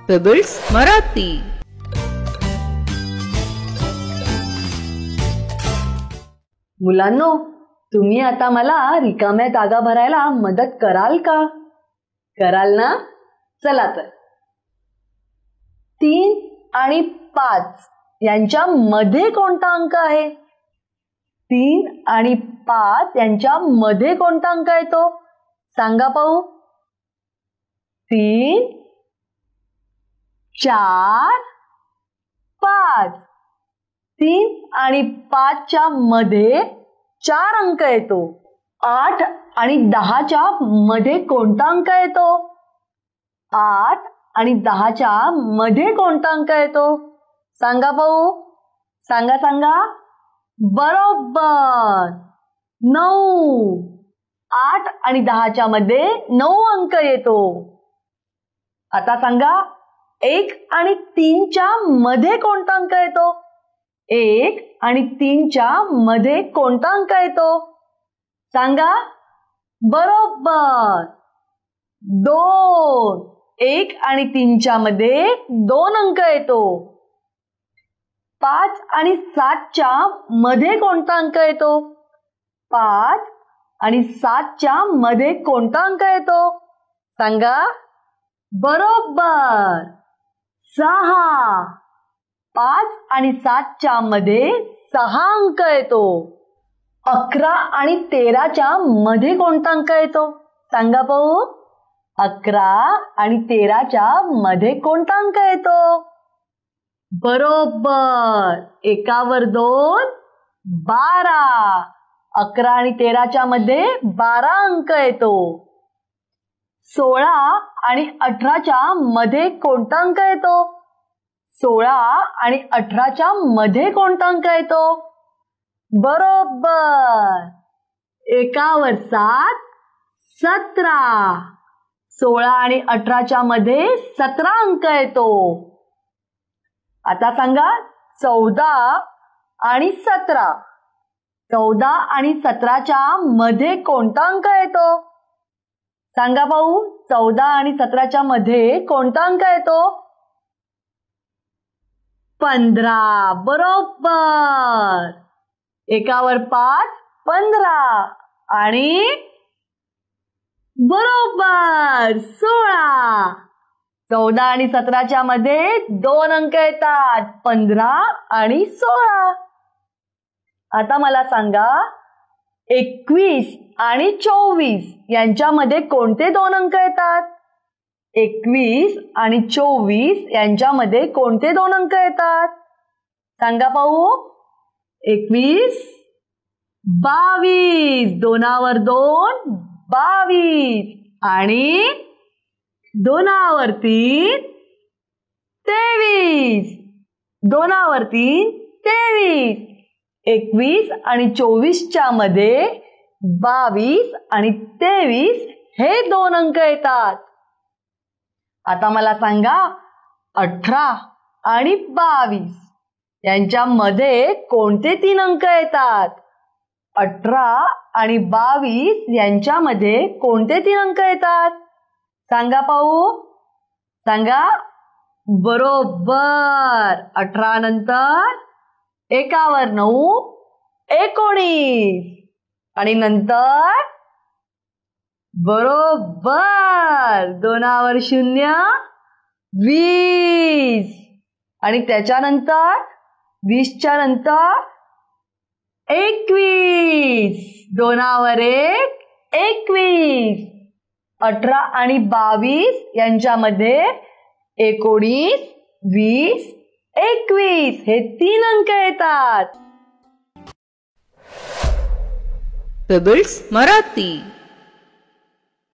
Pebbles Marathi. मुलांनो, तुम्ही आता मला रिकाम्या जागा भरायला मदत कराल का? कराल ना? चला तर. 3 आणि 5 यांच्या मध्ये कोणता अंक आहे? 3 आणि 5 यांच्या मध्ये कोणता अंक आहे तो? सांगा पाहू. 3, 4, 5. 3 आणि 5 च्या मध्ये 4 अंक येतो. 8 आणि 10 च्या मध्ये कोणता अंक येतो? 8 आणि 10 च्या मध्ये कोणता अंक येतो? सांगा पाहू. सांगा सांगा. बरोबर, 9. 8 आणि 10 च्या मध्ये 9 अंक येतो. आता सांगा, 1 आणि 3 च्या मध्ये कोणता अंक येतो? 1 आणि 3 च्या मध्ये कोणता अंक येतो? सांगा. बरोबर, 2. 1 आणि 3 च्या मध्ये 2 अंक येतो. 5 आणि 7 च्या मध्ये कोणता अंक येतो? 5 आणि 7 च्या मध्ये कोणता अंक येतो? सांगा. बरोबर, 6. 5 आणि 7 च्या मध्ये 6 अंक येतो. 11 आणि 13 च्या मध्ये कोणता अंक येतो? सांगा पाहू. 11 आणि 13 च्या मध्ये कोणता अंक येतो? बरोबर, 1वर 2, 12. 11 आणि 13 च्या मध्ये 12 अंक येतो. 16 आणि 18 च्या मध्ये कोणता अंक येतो? 16 आणि 18 च्या मध्ये कोणता अंक येतो? बरोबर, 1वर 7, 17. 16 आणि 18 च्या मध्ये 17 अंक येतो. आता सांगा, 14 आणि 17. 14 आणि 17 च्या मध्ये कोणता अंक येतो? सांगा पाहू. 14 आणि 17 च्या मध्ये कोणता अंक येतो? 15. बरोबर, 1वर 5, 15. आणि बरोबर, 16. 14 आणि 17 च्या मध्ये 2 अंक येतात, 15 आणि 16. आता मला सांगा, 21 आणि 24 यांच्यामध्ये कोणते 2 अंक येतात? 21 आणि 24 यांच्यामध्ये कोणते 2 अंक येतात? सांगा पाहू. 21, 22. 2वर 2, 22. आणि 2वर 3, 23. 2वर 3, 23. 21 आणि 24 च्या मध्ये 22 आणि 23 हे 2 अंक येतात. आता मला सांगा, 18 आणि 22 यांच्यामध्ये कोणते 3 अंक येतात? 18 आणि 22 यांच्यामध्ये कोणते 3 अंक येतात? सांगा पाहू. सांगा. बरोबर, 18 नंतर 1वर 9, 19. आणि नंतर बरोबर 2वर 0, 20. आणि त्याच्यानंतर 20 च्या नंतर 21. 2वर 1, 21. 18 आणि 22 यांच्यामध्ये 19, 20, 21 हे 3 अंक येतात. पेबल्स मराठी.